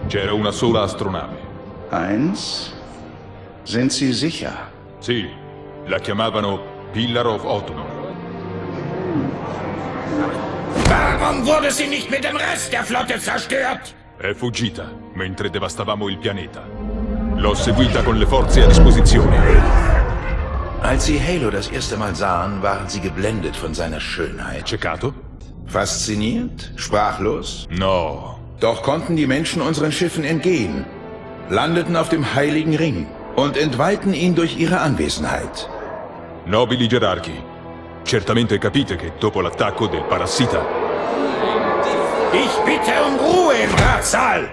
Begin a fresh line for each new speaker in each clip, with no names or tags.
C'era una sola astronave.
Eins? Sind Sie sicher?
Sì, la chiamavano Pillar of Autumn.
Warum wurde sie nicht mit dem Rest der Flotte zerstört?
È fuggita mentre devastavamo il pianeta. L'ho seguita con le forze a disposizione.
Als Sie Halo das erste Mal sahen, waren Sie geblendet von seiner Schönheit.
Ceccato?
Fasziniert? Sprachlos?
No.
Doch konnten die Menschen unseren Schiffen entgehen, landeten auf dem Heiligen Ring und entweihten ihn durch ihre Anwesenheit.
Nobili gerarchi, certamente capite che dopo l'attacco del parassita...
Ich bitte um Ruhe im Ratssaal!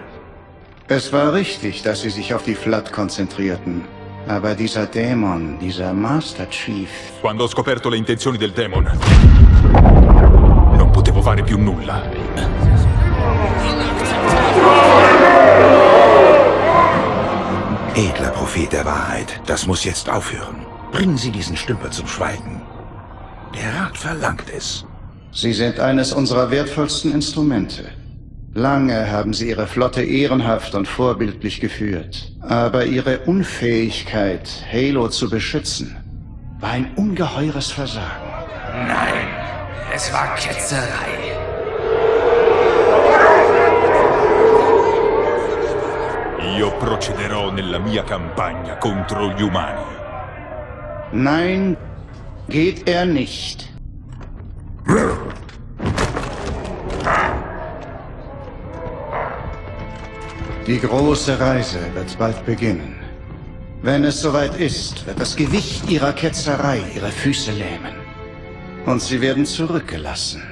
Es war richtig, dass Sie sich auf die Flotte konzentrierten. Aber dieser Dämon, dieser Master Chief...
Quando ho scoperto le intenzioni del demon, non potevo fare più nulla.
Edler Prophet der Wahrheit, das muss jetzt aufhören. Bringen Sie diesen Stümper zum Schweigen. Der Rat verlangt es.
Sie sind eines unserer wertvollsten Instrumente. Lange haben Sie Ihre Flotte ehrenhaft und vorbildlich geführt. Aber Ihre Unfähigkeit, Halo zu beschützen, war ein ungeheures Versagen.
Nein, es war Ketzerei.
Io procederò nella mia campagna contro gli umani.
Nein, geht er nicht. Die große Reise wird bald beginnen. Wenn es soweit ist, wird das Gewicht Ihrer Ketzerei Ihre Füße lähmen. Und Sie werden zurückgelassen.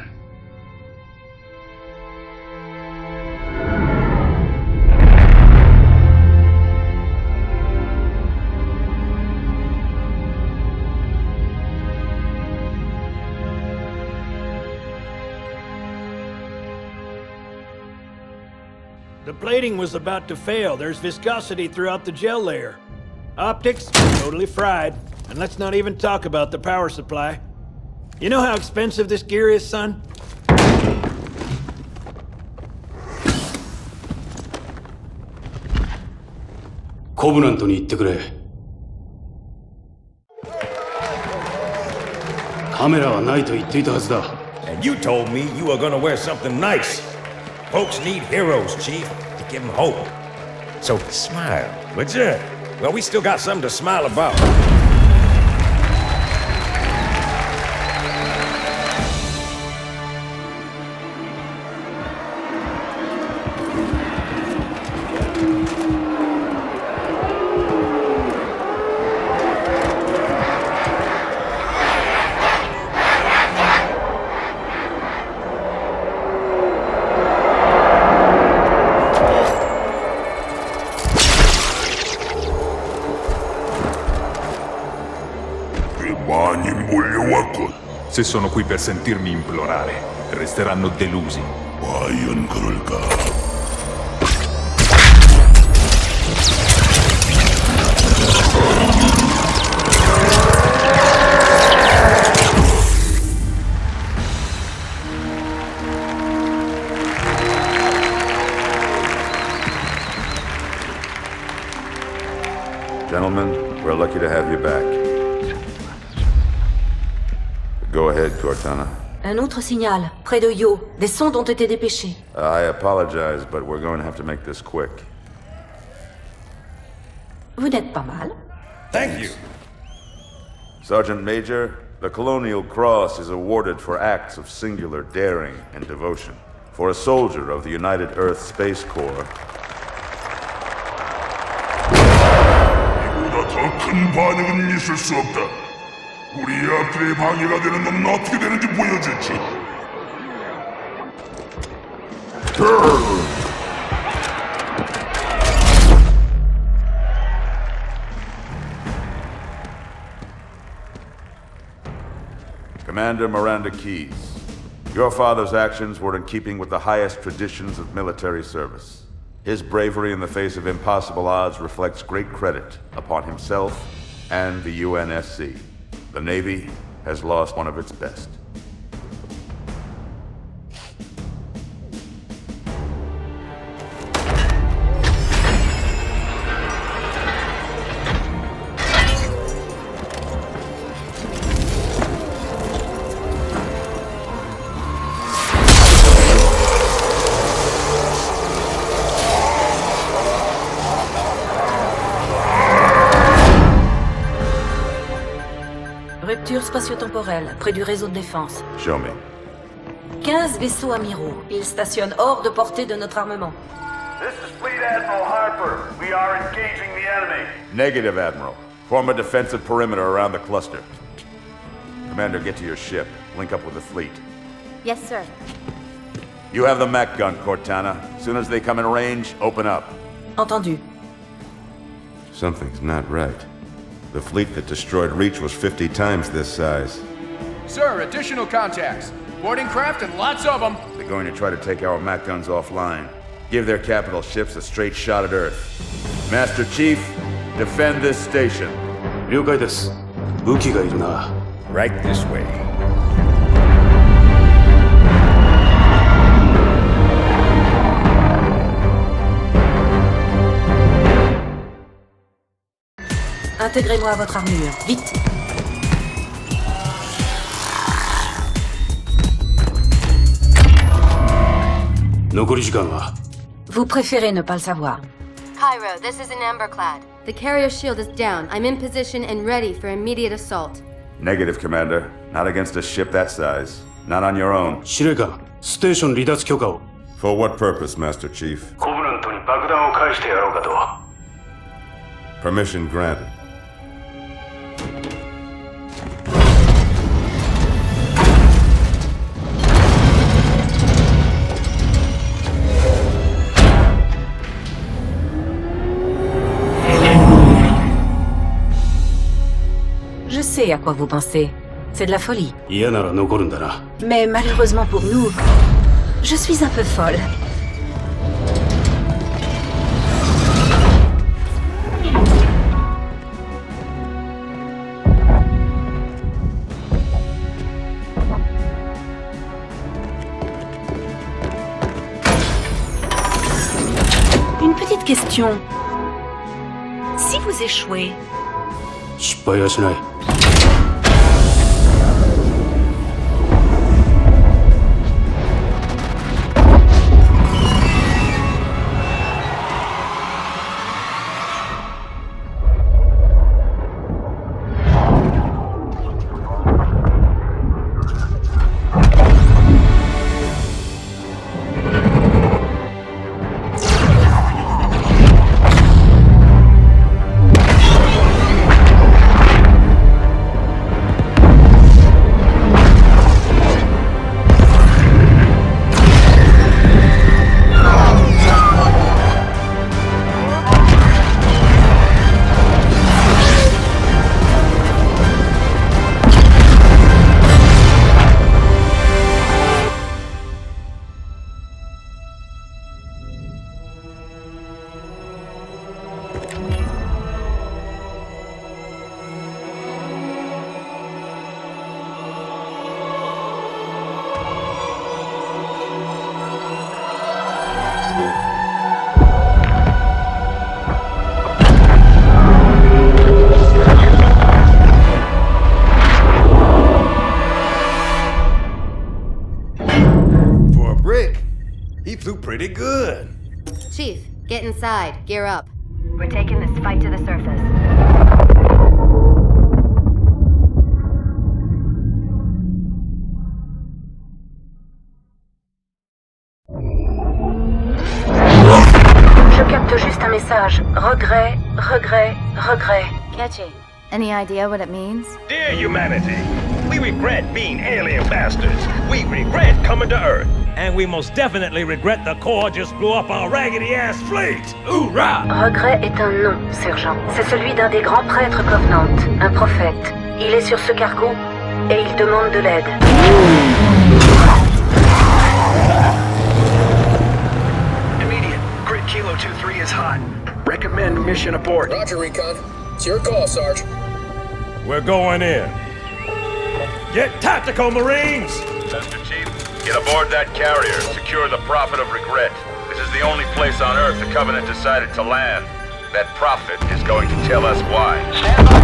The plating was about to fail. There's viscosity throughout the gel layer. Optics, totally fried. And let's not even talk about the power supply. You know how expensive this gear is, son?
Covenantに言ってくれ。カメラはないと言っていたはずだ。
And you told me you were gonna wear something nice. Folks need heroes, Chief, to give them hope. So smile, would you? Well, we still got something to smile about.
Se sono qui per sentirmi implorare, resteranno delusi.
과연 그럴까?
Gentlemen, we're lucky to have you back. Go ahead, Cortana.
Un autre signal, près de Yo. Des sondes ont été dépêchées.
I apologize, but we're going to have to make this quick.
Vous n'êtes pas mal.
Thank you.
Sergeant Major, the Colonial Cross is awarded for acts of singular daring and devotion. For a soldier of the United Earth Space Corps,
이보다 더 큰 반응은 있을 수 없다. 우리 앞길에 방해가 되는 놈은 어떻게 되는지 보여주지.
Commander Miranda Keyes, your father's actions were in keeping with the highest traditions of military service. His bravery in the face of impossible odds reflects great credit upon himself and the UNSC. The Navy has lost one of its best.
Rupture spatio-temporelle, près du réseau de défense.
Show me.
15 vaisseaux amiraux. Ils stationnent hors de portée de notre armement.
This is Fleet Admiral Harper. We are engaging the enemy.
Negative, Admiral. Form a defensive perimeter around the cluster. Commander, get to your ship. Link up with the fleet.
Yes, sir.
You have the Mac gun, Cortana. As soon as they come in range, open up.
Entendu.
Something's not right. The fleet that destroyed Reach was 50 times this size.
Sir, additional contacts. Boarding craft and lots of them.
They're going to try to take our Mac guns offline. Give their capital ships a straight shot at Earth. Master Chief, defend this station.
了解です。武器がいるな。
Right this way.
Intégrez-moi à votre armure, vite. Vous préférez ne pas le savoir.
Cairo, this is an Amberclad. The carrier shield is down. I'm in position and ready for immediate assault.
Negative, Commander. Not against a ship that size. Not on your own.
司令官、ステーション離脱許可を。
For what purpose, Master Chief?
コブラントに爆弾を返してやろうかと。
Permission granted.
Je sais à quoi vous pensez. C'est de la folie.
嫌なら残るんだな。
Mais malheureusement pour nous, je suis un peu folle. Une petite question. Si vous échouez,
失敗はしない。
Pretty good.
Chief, get inside. Gear up. We're taking this fight to the surface.
Je capte juste un message. Regret, regret, regret.
Catchy. Any idea what it means?
Dear humanity, we regret being alien bastards. We regret coming to Earth. And we most definitely regret the Corps just blew up our raggedy-ass fleet! Hoorah!
Regret est un nom, sergent. C'est celui d'un des grands prêtres Covenant, un prophète. Il est sur ce cargo et il demande de l'aide.
Immediate. Grid Kilo 2-3 is hot. Recommend mission abort.
Roger, Recon. It's your call, Sarge.
We're going in. Get tactical, Marines!
Master Chief, get aboard that carrier. Secure the Prophet of Regret. This is the only place on Earth the Covenant decided to land. That Prophet is going to tell us why.
Stand by.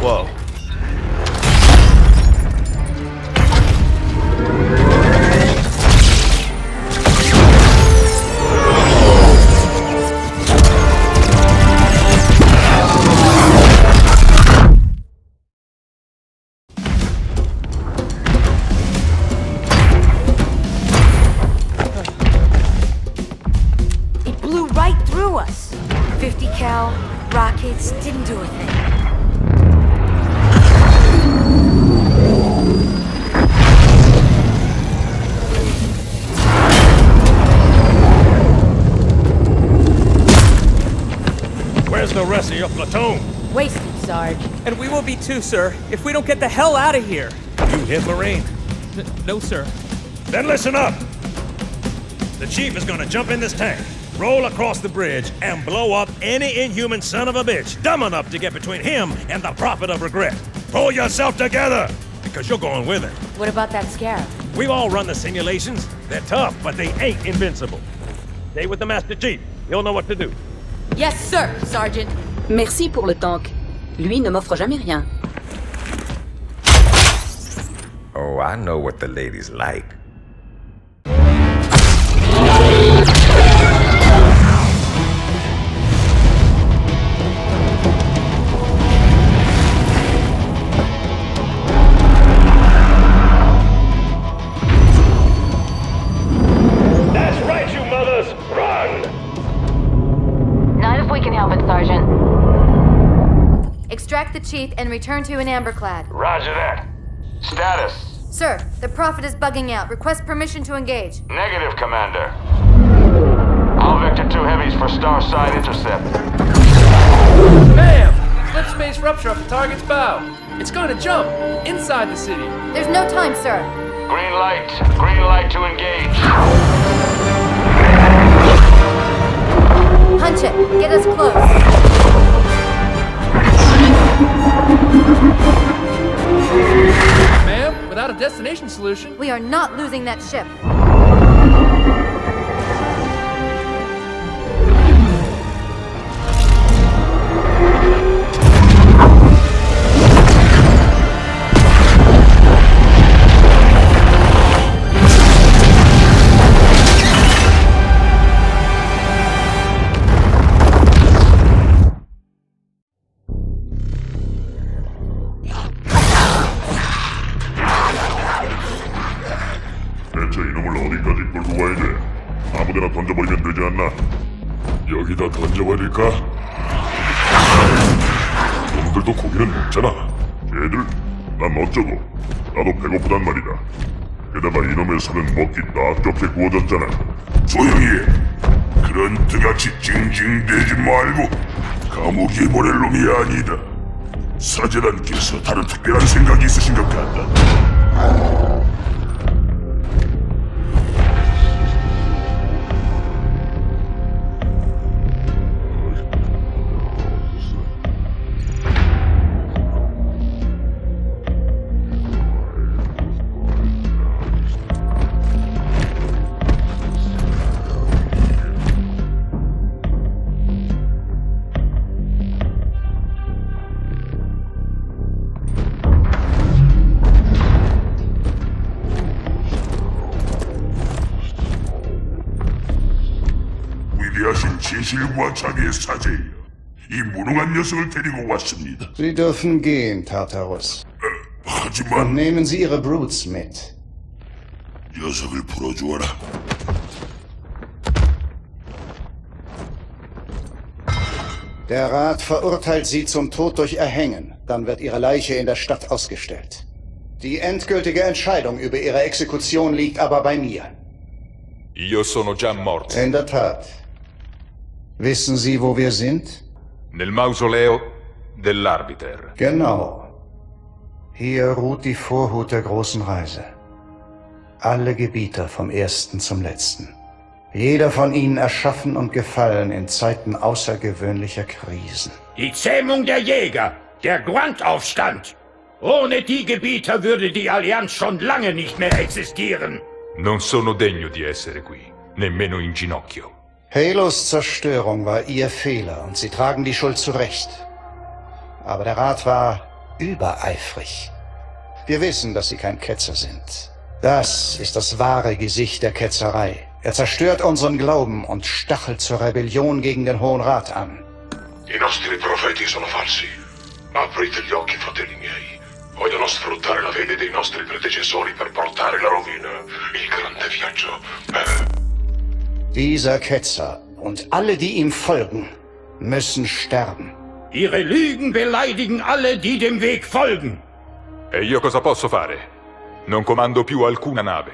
Whoa.
Cal, rockets, didn't do a thing.
Where's the rest of your platoon?
Wasted, Sarge.
And we will be too, sir, if we don't get the hell out of here.
You hit Marine?
No, sir.
Then listen up! The chief is gonna jump in this tank, roll across the bridge, and blow up any inhuman son of a bitch dumb enough to get between him and the Prophet of Regret. Pull yourself together, because you're going with it.
What about that Scarab?
We've all run the simulations. They're tough, but they ain't invincible. Stay with the Master Chief. He'll know what to do.
Yes, sir, Sergeant.
Merci pour le tank. Lui ne m'offre jamais rien.
Oh, I know what the ladies like.
That's right, you mothers! Run!
Not if we can help it, Sergeant.
Extract the chief and return to an amberclad.
Roger that. Status.
Sir, the Prophet is bugging out. Request permission to engage.
Negative, Commander. I'll vector 2 heavies for Starside intercept.
Bam! Slip space rupture off the target's bow. It's going to jump inside the city.
There's no time, sir.
Green light to engage.
Punch it. Get us close.
Ma'am, without a destination solution...
We are not losing that ship.
대체 이놈을 어디까지 끌고 가야 돼? 아무데나 던져버리면 되지 않나? 여기다 던져버릴까? 놈들도 고기는 먹잖아. 얘들, 난 어쩌고? 나도 배고프단 말이다. 게다가 이놈의 살은 먹기 딱 좋게 구워졌잖아. 조용히 해. 그런 뜨같이 징징대지 말고 감옥에 보낼 놈이 아니다. 사제단께서 다른 특별한 생각이 있으신 것 같다. 위대하신 진실과 자비의 사제여, 이 무능한 녀석을 데리고 왔습니다.
Sie dürfen gehen, Tartarus.
하지만
Und nehmen Sie Ihre Brutes mit.
녀석을 풀어주어라.
Der Rat verurteilt Sie zum Tod durch Erhängen. Dann wird Ihre Leiche in der Stadt ausgestellt. Die endgültige Entscheidung über Ihre Exekution liegt aber bei mir.
Io sono già morto.
In der Tat. Wissen Sie, wo wir sind?
Nel mausoleo dell'Arbiter.
Genau. Hier ruht die Vorhut der großen Reise. Alle Gebieter vom ersten zum letzten. Jeder von ihnen erschaffen und gefallen in Zeiten außergewöhnlicher Krisen.
Die Zähmung der Jäger, der Grant-Aufstand. Ohne die Gebieter würde die Allianz schon lange nicht mehr existieren.
Non sono degno di essere qui, nemmeno in ginocchio.
Halos Zerstörung war ihr Fehler und sie tragen die Schuld zurecht. Aber der Rat war übereifrig. Wir wissen, dass sie kein Ketzer sind. Das ist das wahre Gesicht der Ketzerei. Er zerstört unseren Glauben und stachelt zur Rebellion gegen den Hohen Rat an.
I nostri profeti sono falsi. Aprite gli occhi, fratelli miei. Vogliono sfruttare la fede dei nostri predecessori per portare la rovina. Il grande viaggio.
Dieser Ketzer und alle, die ihm folgen, müssen sterben.
Ihre Lügen beleidigen alle, die dem Weg folgen.
E io cosa posso fare? Non comando più alcuna nave,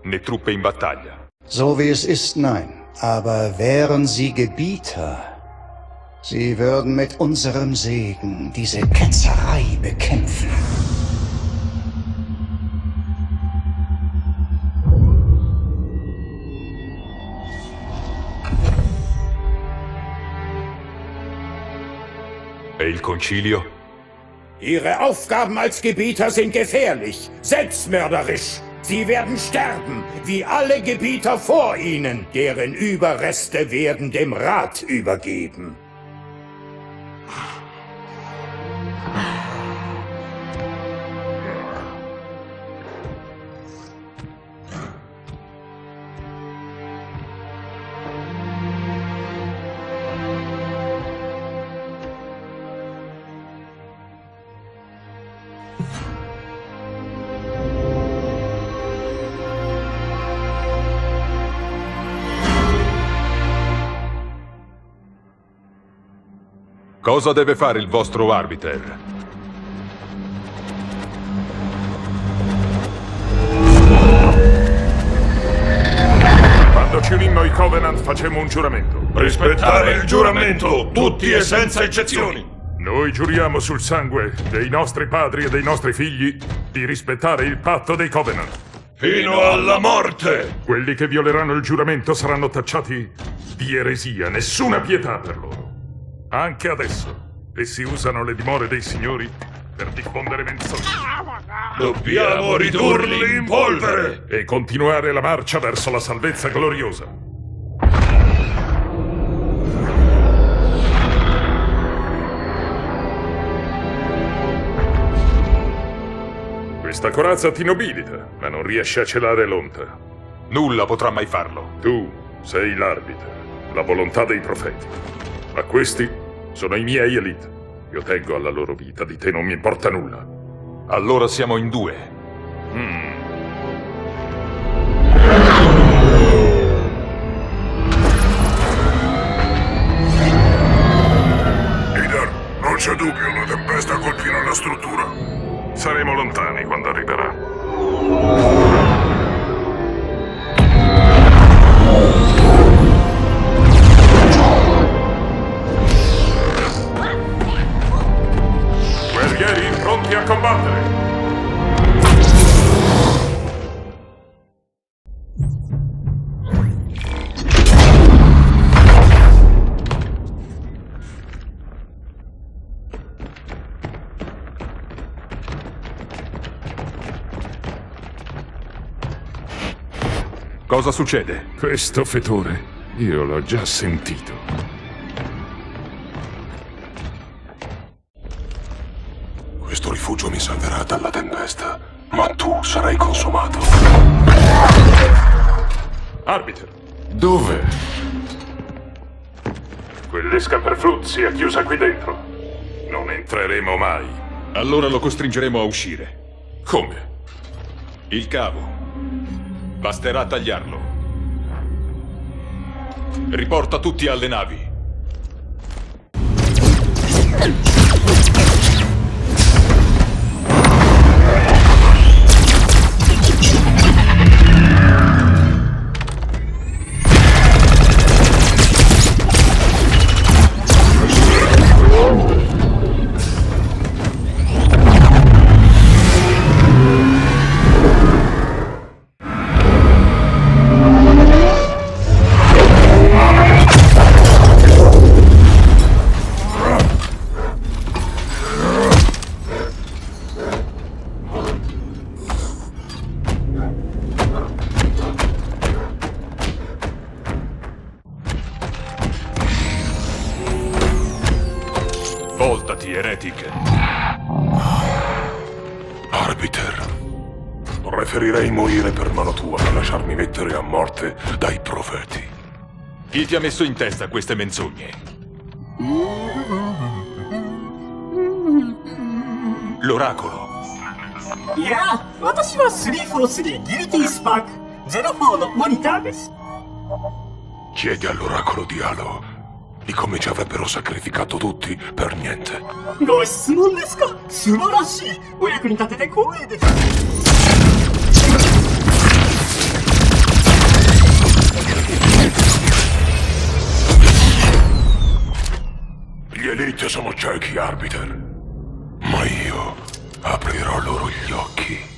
né truppe in battaglia.
So wie es ist, nein. Aber wären Sie Gebieter, Sie würden mit unserem Segen diese Ketzerei bekämpfen.
E il concilio?
Ihre Aufgaben als Gebieter sind gefährlich, selbstmörderisch. Sie werden sterben, wie alle Gebieter vor Ihnen. Deren Überreste werden dem Rat übergeben.
Cosa deve fare il vostro arbiter?
Quando ci unimmo ai Covenant facemmo un giuramento.
Rispettare il giuramento, tutti e senza eccezioni.
Noi giuriamo sul sangue dei nostri padri e dei nostri figli di rispettare il patto dei Covenant.
Fino alla morte!
Quelli che violeranno il giuramento saranno tacciati di eresia, nessuna pietà per loro. Anche adesso, essi usano le dimore dei signori per diffondere menzogne.
Dobbiamo ridurli in polvere!
E continuare la marcia verso la salvezza gloriosa. Questa corazza ti nobilita, ma non riesce a celare l'onta.
Nulla potrà mai farlo.
Tu sei l'arbiter, la volontà dei profeti. Ma questi sono i miei elite. Io tengo alla loro vita, di te non mi importa nulla.
Allora siamo in due.
Leader, non c'è dubbio, una tempesta colpirà la struttura. Saremo lontani quando arriverà. Guerrieri pronti a combattere!
Cosa succede?
Questo fetore, io l'ho già sentito.
Questo rifugio mi salverà dalla tempesta, ma tu sarai consumato.
Arbiter! Dove? Quell'esca per Flood sia chiusa qui dentro. Non entreremo mai.
Allora lo costringeremo a uscire.
Come?
Il cavo. Basterà tagliarlo. Riporta tutti alle navi.
Voltati, eretic.
Arbiter, preferirei morire per mano tua che lasciarmi mettere a morte dai profeti.
Chi ti ha messo in testa queste menzogne? L'oracolo.
いや、私は343ギルティスパーク04のモニターです。
Chiedi all'oracolo di Halo di come ci avrebbero sacrificato tutti per niente.
ご質問ですか？素晴らしい。お役に立てて光栄です。
Gli Elite sono ciechi, Arbiter. Ma io aprirò loro gli occhi.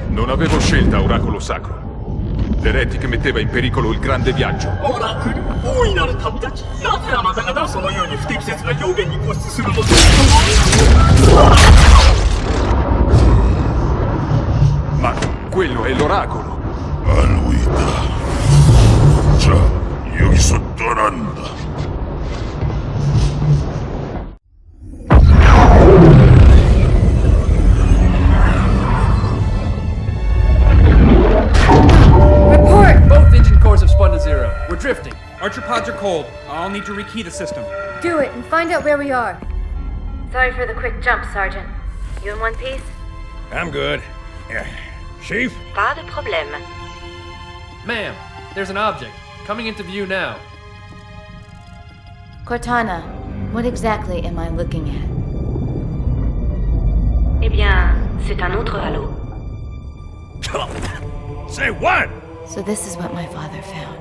Non avevo scelta, Oracolo Sacro. L'eretic metteva in pericolo il grande viaggio.
オラクル、大いなる旅立ち。なぜあなた方はそのように不適切な表現に固執するのです？
Ma quello è l'oracolo.
A lui da. 자, 여기서 떠난다.
Report! Both engine cores have spun to zero. We're drifting.
Archer pods are cold. I'll need to rekey the system.
Do it and find out where we are. Sorry for the quick jump, Sergeant. You in one piece?
I'm good. Yeah. Chief?
Pas de problème.
Ma'am, there's an object coming into view now.
Cortana, what exactly am I looking at?
Eh bien, c'est un autre halo.
Say what?
So this is what my father found.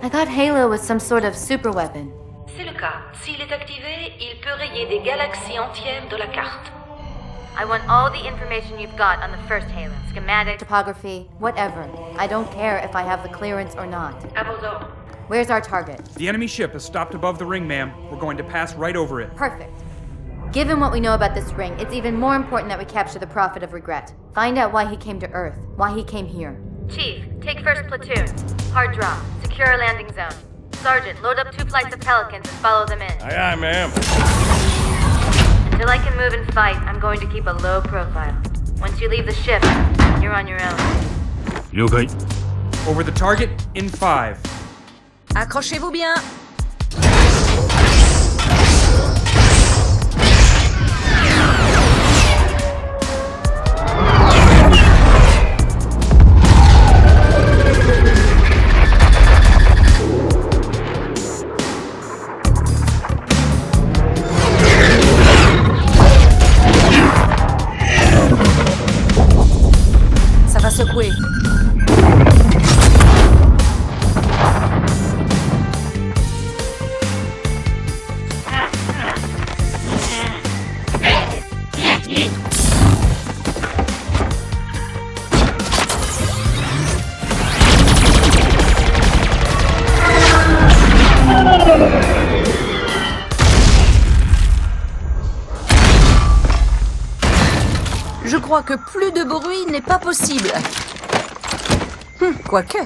I thought Halo was some sort of super weapon.
C'est le cas. S'il est activé, il peut rayer des galaxies entières de la carte.
I want all the information you've got on the first Halo. Schematic, topography, whatever. I don't care if I have the clearance or not.
À vos ordres.
Where's our target?
The enemy ship is stopped above the ring, ma'am. We're going to pass right over it.
Perfect. Given what we know about this ring, it's even more important that we capture the Prophet of Regret. Find out why he came to Earth, why he came here.
Chief, take first platoon. Hard drop. Secure a landing zone. Sergeant, load up 2 flights of Pelicans and follow them in.
Aye, aye, ma'am.
Until I can move and fight, I'm going to keep a low profile. Once you leave the ship, you're on your own.
了解。
Over the target in 5.
Accrochez-vous bien. Ça va secouer. Je crois que plus de bruit n'est pas possible. Quoique.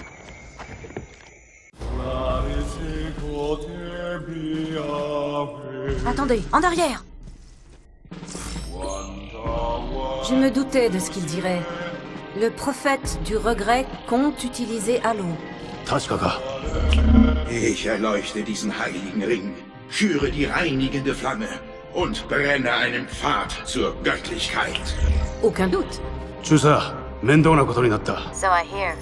Attendez, en arrière. Je me doutais de ce qu'il dirait. Le prophète du regret compte utiliser Halo.
確かか。
Ich erleuchte diesen heiligen Ring, schüre die reinigende Flamme und brenne einen Pfad zur Göttlichkeit.
Aucun doute.
中佐、面倒なことになった。
So I hear.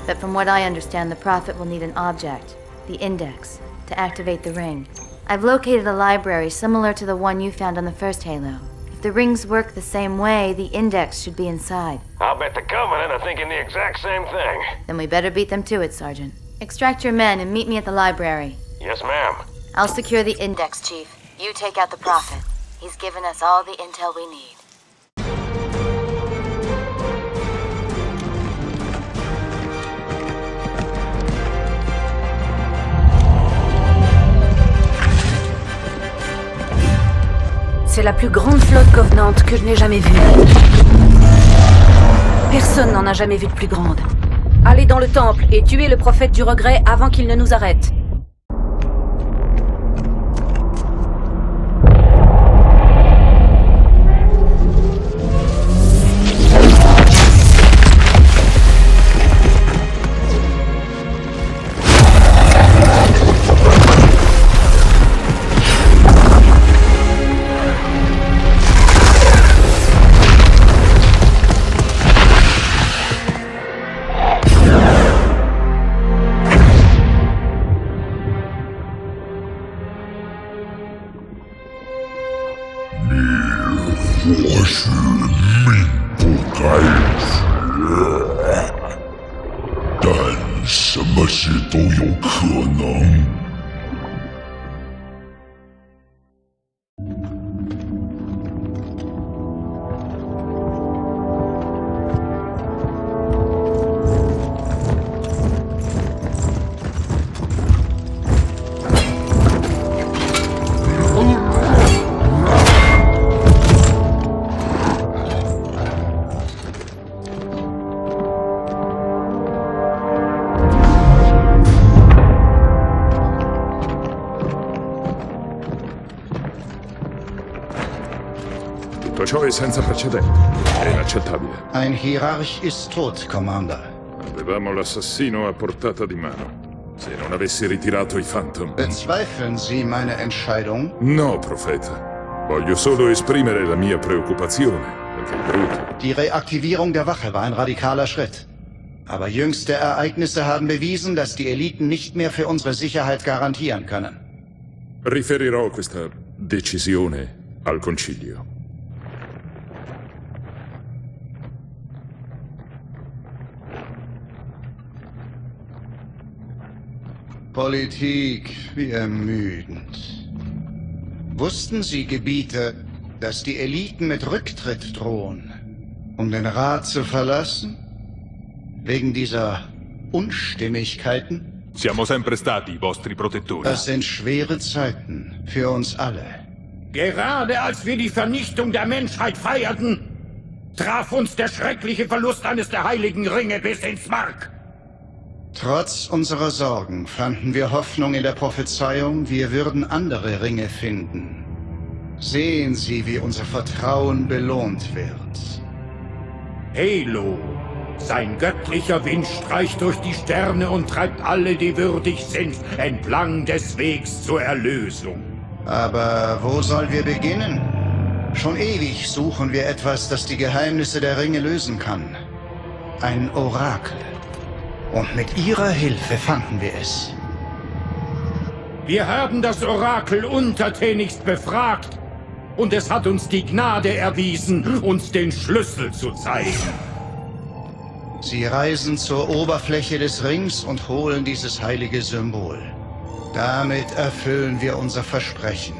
But from what I understand, the Prophet will need an object, the Index, to activate the ring. I've located a library similar to the one you found on the first Halo. If the rings work the same way, the Index should be inside.
I'll bet the Covenant are thinking the exact same thing.
Then we better beat them to it, Sergeant. Extract your men and meet me at the library.
Yes, ma'am.
I'll secure the Index, Chief. You take out the Prophet. He's given us all the intel we need.
C'est la plus grande flotte Covenant que je n'ai jamais vue. Personne n'en a jamais vu de plus grande. Allez dans le temple et tuez le prophète du regret avant qu'il ne nous arrête.
我是命不该绝，但什么事都有可能。
Tutto ciò è senza precedenti. È inaccettabile.
Ein Hierarch ist tot, Commander.
Avevamo l'assassino a portata di mano. Se non avessi ritirato i Phantom...
Bezweifeln Sie meine Entscheidung?
No, Profeta. Voglio solo esprimere la mia preoccupazione, perché il Brut...
Die Reaktivierung der Wache war ein radikaler Schritt. Aber jüngste Ereignisse haben bewiesen, dass die Eliten nicht mehr für unsere Sicherheit garantieren können.
Riferirò questa decisione al Concilio.
Politik, wie ermüdend. Wussten Sie, Gebieter, dass die Eliten mit Rücktritt drohen, um den Rat zu verlassen? Wegen dieser Unstimmigkeiten?
Siamo sempre stati i vostri protettori.
Das sind schwere Zeiten für uns alle.
Gerade als wir die Vernichtung der Menschheit feierten, traf uns der schreckliche Verlust eines der heiligen Ringe bis ins Mark.
Trotz unserer Sorgen fanden wir Hoffnung in der Prophezeiung, wir würden andere Ringe finden. Sehen Sie, wie unser Vertrauen belohnt wird.
Halo, sein göttlicher Wind streicht durch die Sterne und treibt alle, die würdig sind, entlang des Wegs zur Erlösung.
Aber wo sollen wir beginnen? Schon ewig suchen wir etwas, das die Geheimnisse der Ringe lösen kann. Ein Orakel. Und mit Ihrer Hilfe fanden wir es.
Wir haben das Orakel untertänigst befragt und es hat uns die Gnade erwiesen, uns den Schlüssel zu zeigen.
Sie reisen zur Oberfläche des Rings und holen dieses heilige Symbol. Damit erfüllen wir unser Versprechen.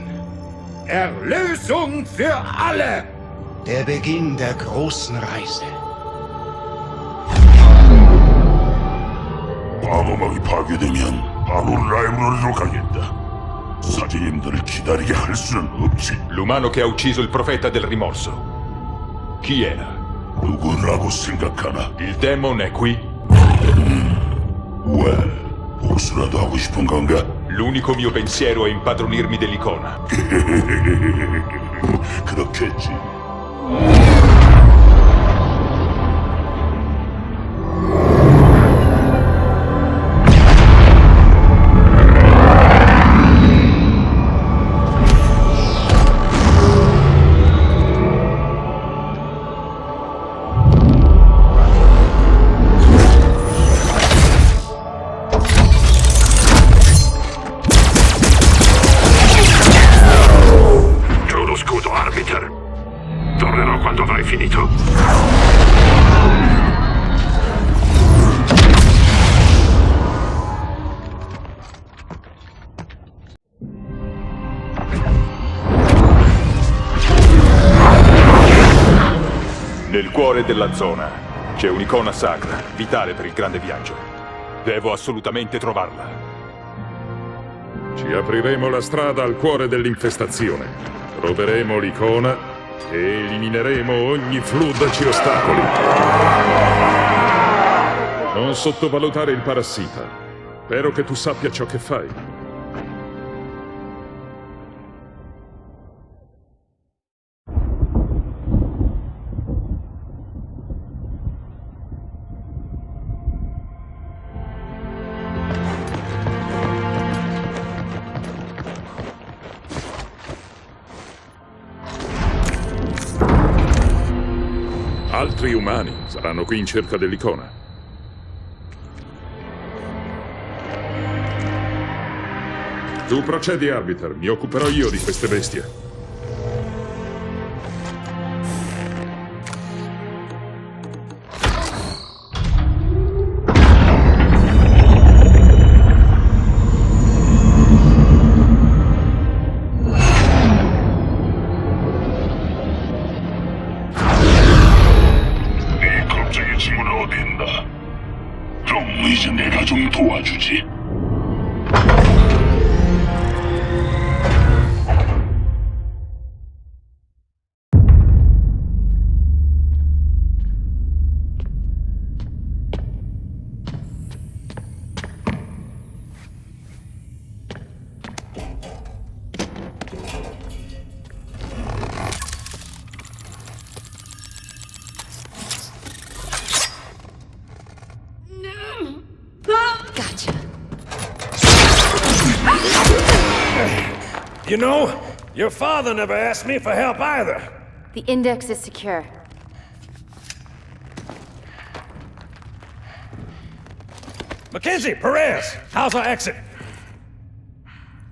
Erlösung für alle!
Der Beginn der großen Reise.
방어막이 파괴되면 바로 라이브러리로 가겠다. 사제님들을 기다리게 할 수는 없지.
L'umano che ha ucciso il profeta del rimorso. Chi era?
누구라고 생각하나?
Il demon è qui?
왜? 복수라도 하고 싶은 건가?
L'unico mio pensiero è impadronirmi dell'icona.
그렇겠지.
Tornerò quando avrai finito.
Nel cuore della zona c'è un'icona sacra, vitale per il grande viaggio. Devo assolutamente trovarla.
Ci apriremo la strada al cuore dell'infestazione. Troveremo l'icona e elimineremo ogni flood ci ostacoli. Non sottovalutare il parassita. Spero che tu sappia ciò che fai. Altri umani saranno qui in cerca dell'icona. Tu procedi, Arbiter. Mi occuperò io di queste bestie.
You know, your father never asked me for help either.
The index is secure.
Mackenzie, Perez, how's our exit?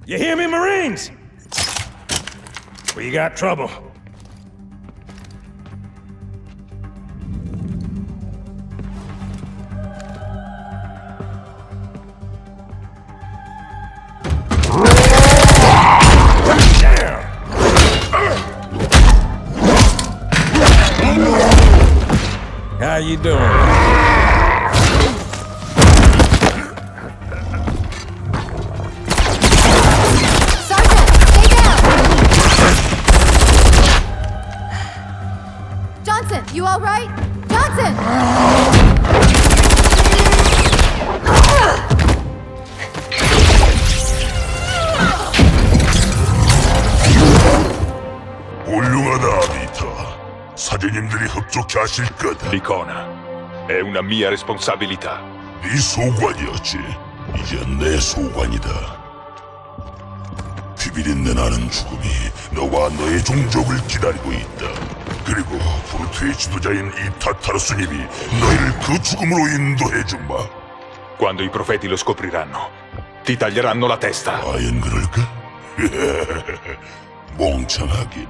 You hear me, Marines? We got trouble. How you doing?
Sergeant, stay down! Johnson, you all right? Johnson!
훌륭하다, 비터. 사장님들이 흡족해 하실 거다.
Licona, è una mia responsabilità.
네 소관이었지. 이제 내 소관이다. 비비린내 나는 죽음이 너와 너의 종족을 기다리고 있다. 그리고 브루트의 지도자인 이 타타르스님이 너희를 그 죽음으로 인도해주마.
Quando i profeti lo scopriranno, ti taglieranno la testa.
과연 그럴까? 멍청하긴.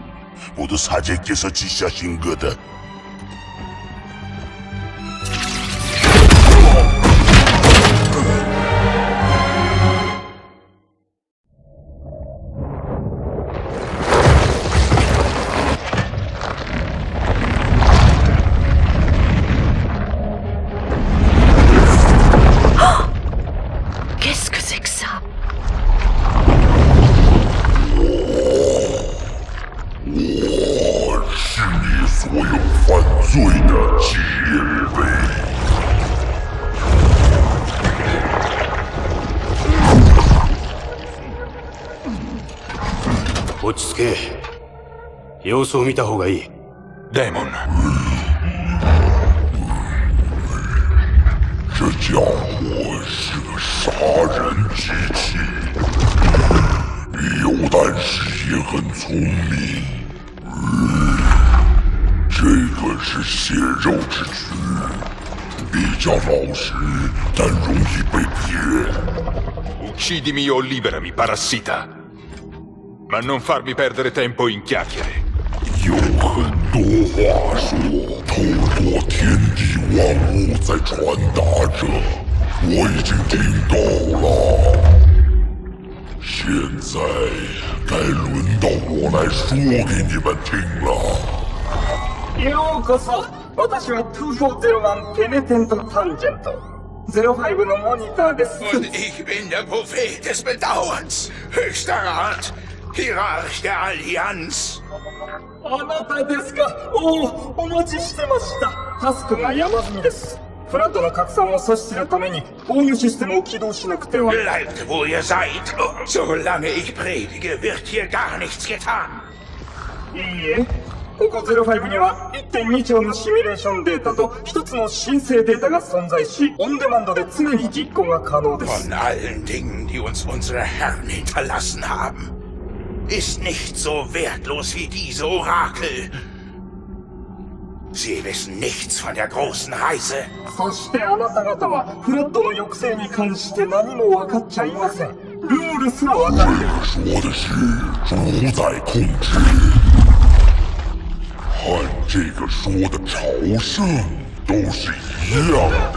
모두 사제께서 지시하신 거다.
Qu'est-ce que c'est que ça?
Demon.
这家伙是个杀人机器，有但是也很聪明。这个是血肉之躯，比较老实，但容易被骗。
Uccidimi o liberami, parassita. Ma non farmi perdere tempo in chiacchiere.
有很多话说，透过天地万物在传达着，我已经听到了。现在该轮到我来说给你们听了。
ようこそ。私は2401ペネテントタンジェント。05のモニターです。
Und ich bin der Prophet des Bedauerns. Höchster Rat, Hierarch der Allianz.
あなたですか。お待ちしてました。タスクが山積みです。フラッドの拡散を阻止するために防御システムを起動しなくては。
Bleibt, wo ihr seid. Solange ich predige, wird hier gar nichts getan.
いいえ。ここ05には 1.2 兆のシミュレーションデータと1つの申請データが存在し、オンデマンドで常に実行が可能です。
Von allen Dingen, die uns unsere Herren hinterlassen haben, ist nicht so wertlos wie diese Orakel. Sie wissen nichts von der großen Reise.
そしてあなた方はフラッドの抑制に関して何も分かっちゃいません。ルールすら分かっていません。
说的是主宰控制。 和这个说的朝圣都是一样的。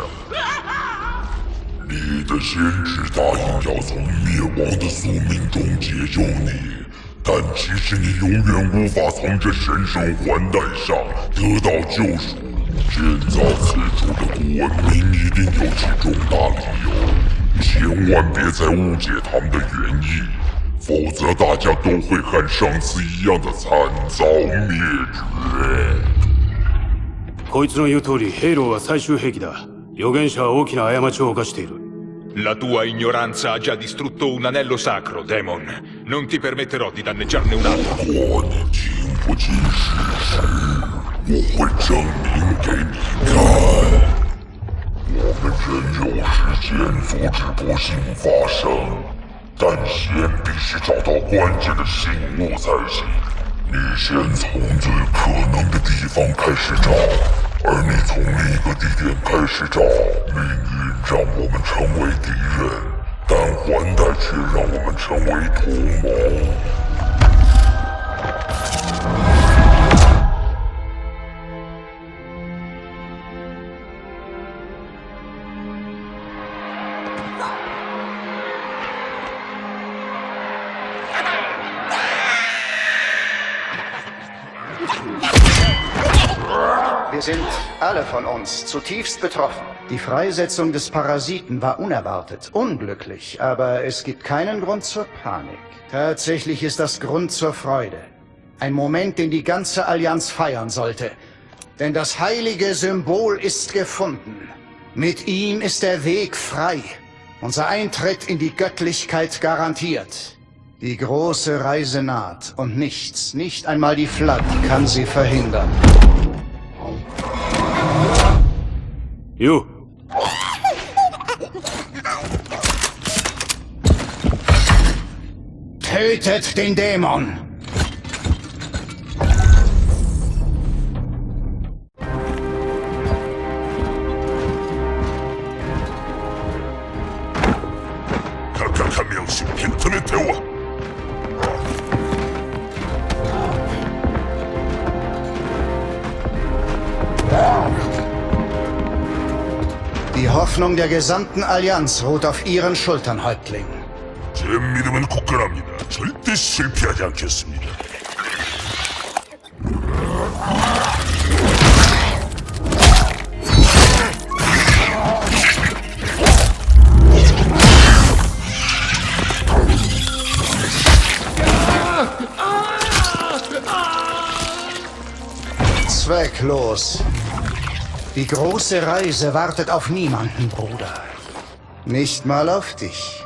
你的先知答应要从灭亡的宿命中解救你，但其实你永远无法从这神圣环带上得到救赎。建造此处的古文明一定有其重大理由，千万别再误解他们的原意。 否则，大家都会和上次一样的惨遭灭绝。
こいつの言う通り、ヘイローは最終兵器だ。預言者は大きな過ちを犯している。
La tua ignoranza ha già distrutto un anello sacro, Demon. Non ti permetterò di danneggiarne un altro.
如果你听不进事实，我会证明给你看。我们仍有时间阻止不幸发生。但先必须找到关键的信物才行。你先从最可能的地方开始找，而你从另一个地点开始找。命运让我们成为敌人，但还待却让我们成为同盟。
Wir sind, alle von uns, zutiefst betroffen. Die Freisetzung des Parasiten war unerwartet, unglücklich, aber es gibt keinen Grund zur Panik. Tatsächlich ist das Grund zur Freude. Ein Moment, den die ganze Allianz feiern sollte. Denn das heilige Symbol ist gefunden. Mit ihm ist der Weg frei. Unser Eintritt in die Göttlichkeit garantiert. Die große Reise naht und nichts, nicht einmal die Flood, kann sie verhindern.
Jo.
Tötet den Dämon!
각각 한 명씩 빈틈에 태워.
Die Hoffnung der gesamten Allianz ruht auf ihren Schultern, Häuptling.
제 믿음은 굳건합니다. 절대 실패하지 않겠습니다.
Zwecklos. Die große Reise wartet auf niemanden, Bruder. Nicht mal auf dich.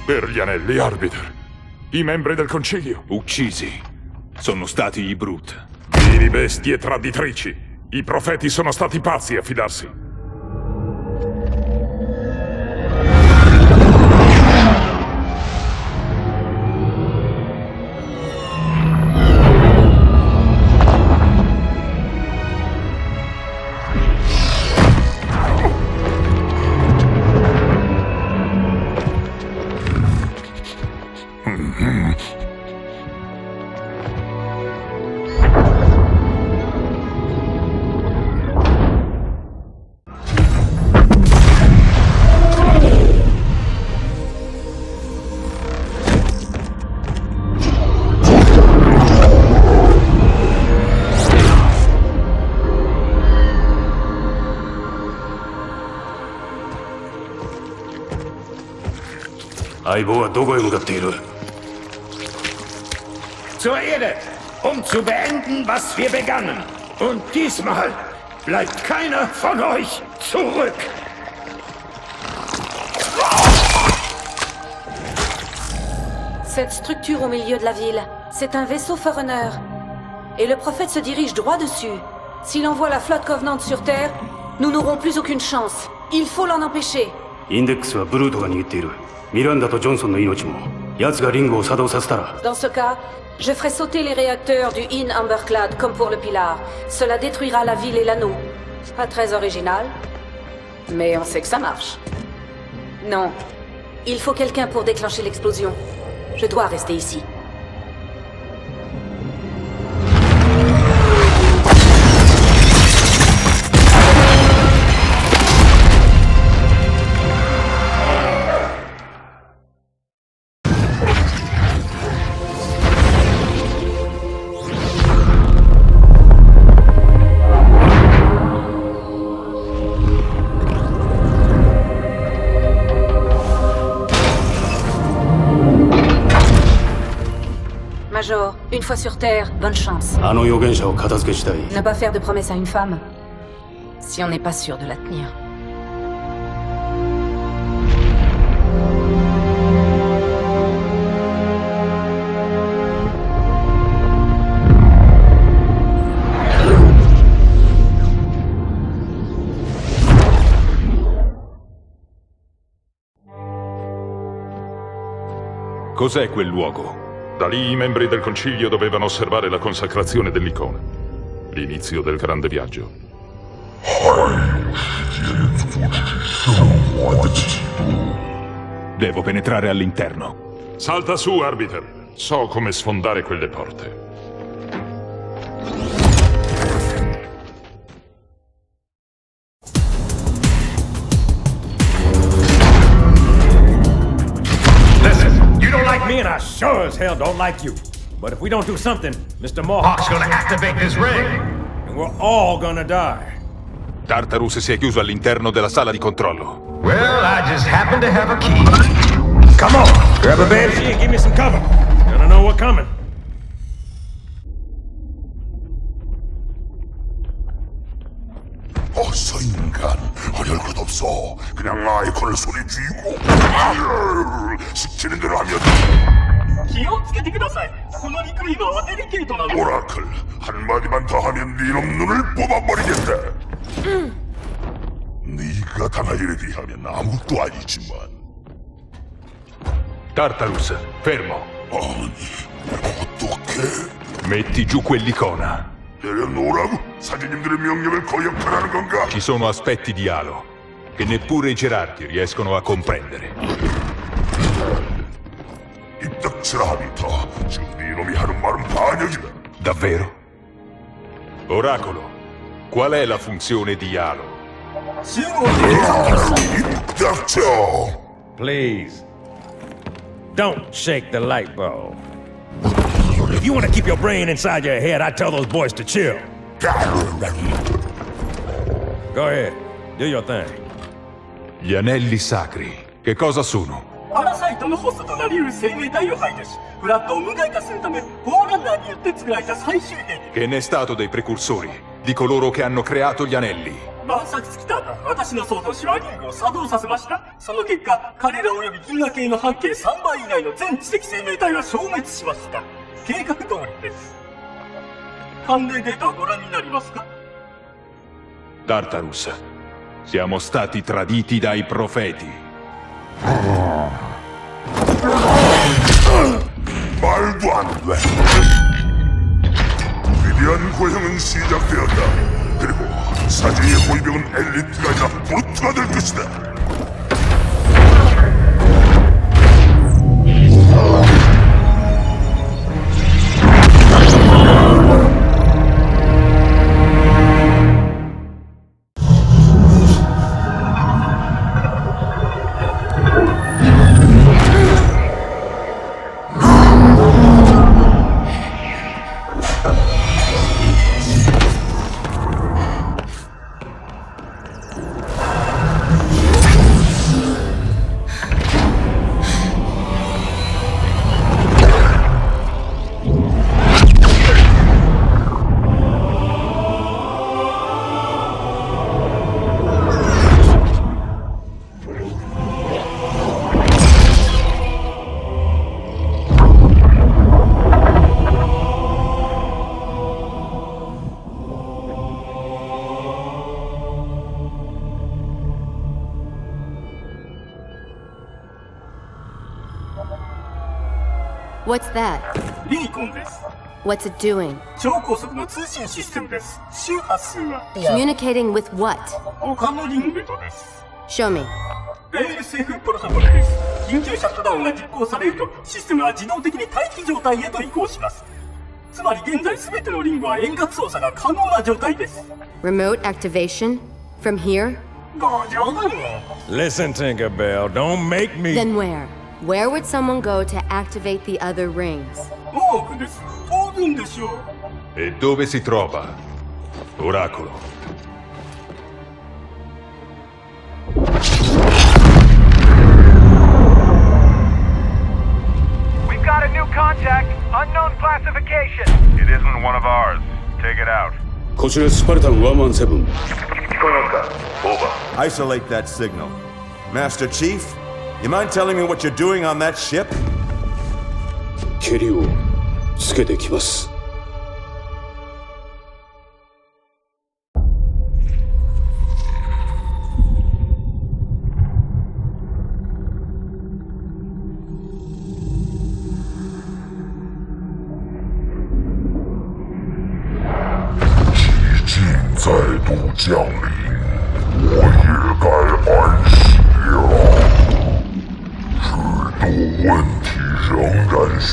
Per gli anelli, Arbiter. I membri del concilio.
Uccisi. Sono stati i Brut.
Vili bestie traditrici. I profeti sono stati pazzi a fidarsi.
Zur Erde, zu beenden, was wir begannen. Und diesmal bleibt keiner von euch zurück.
Cette structure au milieu de la ville, c'est un vaisseau Forerunner. Et le prophète se dirige droit dessus. S'il envoie la flotte Covenant sur Terre, nous n'aurons plus aucune chance. Il faut l'en empêcher.
Index はブルートが握っている。ミランダとジョンソンの命も奴がリングを作動させたら。
Dans ce cas, je ferai sauter les réacteurs du In Amberclad comme pour le Pilar. Cela détruira la ville et l'anneau. Pas très original, mais on sait que ça marche. Non, il faut quelqu'un pour déclencher l'explosion. Je dois rester ici. Major, une fois sur Terre, bonne chance.
あの預言者を片付けしたい。
Ne pas faire de promesse à une femme, si on n'est pas sûr de la tenir.
Cos'è quel luogo?
Da lì i membri del concilio dovevano osservare la consacrazione dell'icona. L'inizio del grande viaggio.
Devo penetrare all'interno.
Salta su, Arbiter. So come sfondare quelle porte.
Me and I sure as hell don't like you. But if we don't do something, Mr. Mohawk's gonna activate this ring. And we're all gonna die.
Tartarus si è chiuso all'interno della sala di controllo.
Well, I just happen to have a key. Come on, grab a banshee and give me some cover. He's gonna know we're coming.
어서 인간, 어려울 것 없어. 그냥 아이콘을 손에 쥐고 시키는 대로 하면.
気をつけてください。このリクリーバーはデリケートなの。
오라클, 한마디만 더 하면 네놈 눈을 뽑아버리겠다. 네가 당할 일에 비하면 아무것도 아니지만.
Tartarus, fermo.
아니, 어떡해?
Metti giù quell'icona.
내려놓으라고? 사제님들의 명령을 거역하라는 건가?
Ci sono aspetti di Halo che neppure i gerarchi riescono a comprendere.
입닥치라 한터. 지금 네놈이 하는 말은 반역이다.
Davvero? Oracolo, qual è la funzione di Halo?
입닥쳐!
Please, don't shake the light bulb. If you want to keep your brain inside your head, I'd tell those boys to chill. Go ahead, do your thing.
Gli anelli sacri, che cosa sono?
パラサイトのホストとなり得る生命体を排除し、フラットを無害化するため、フォーランナーによって作られた最終兵器。
Che ne è stato dei precursori, di coloro che hanno creato gli anelli?
晩作尽きた私の創造士はリングを作動させました。その結果、彼ら及び銀河系の半径3倍以内の全知的生命体は消滅しました。計画通りです。判例データをご覧になりますか？
Tartarus, siamo stati traditi dai profeti.
말도 안 돼. 위대한 고형은 시작되었다. 그리고 사제의 호위병은 엘리트가 아니라 브루트가 될 것이다.
What's that?
リーコンです。
What's it doing?
超高速の通信システムです。周波数は
Communicating with what?
他のリングとです。
Show me.
ASF プロトコルです。緊急シャットダウンが実行されると、システムは自動的に待機状態へと移行します。つまり現在全てのリングは遠隔操作が可能な状態です。
Remote activation? From here?
ご冗談を。
Listen, Tinkerbell, don't make me...
Then where? Where would someone go to activate the other rings?
多くです。当然でしょう。
E dove si trova? Oracolo.
We've got a new contact. Unknown classification.
こちらスパルタン117。
Isolate that signal. Master Chief, you mind telling me what you're doing on that ship?
ケリをつけてきます。
再度降临，我也该安息了。许多问题仍然悬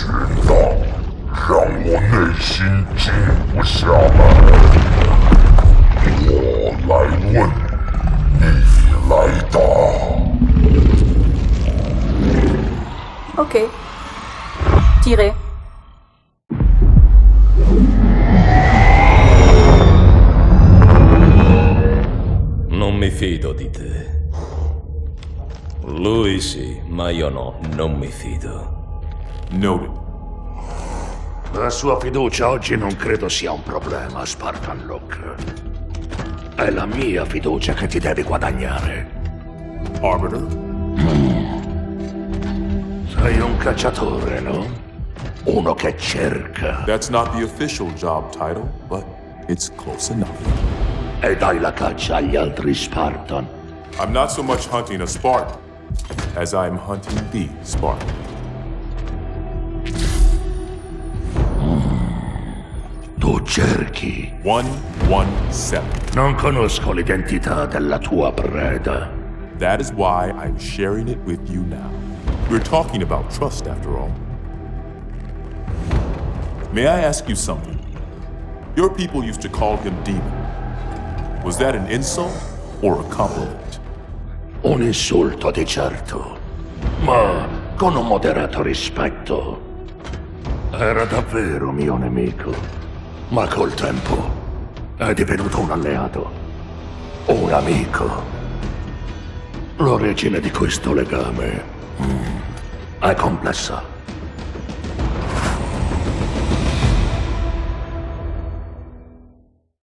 荡，让我内心静不下来。我来问，你来答。
Ok. Tirez.
Non mi fido di te. Lui sì, ma io no, non mi fido.
Noted. La sua fiducia oggi non credo sia un problema, Spartan Locke. È la mia fiducia che ti devi guadagnare.
Arbiter?
Sei un cacciatore, no? Uno che cerca.
That's not the official job title, but it's close enough.
E dai la caccia agli altri Spartan.
I'm not so much hunting a Spartan as I'm hunting the Spartan.
Tu cerchi.
117.
Non conosco l'identità della tua preda.
That is why I'm sharing it with you now. We're talking about trust, after all. May I ask you something? Your people used to call him Demon. Was that an insult or a compliment?
Un insulto di certo, ma con un moderato rispetto. Era davvero mio nemico, ma col tempo è divenuto un alleato, un amico. L'origine di questo legame è complessa.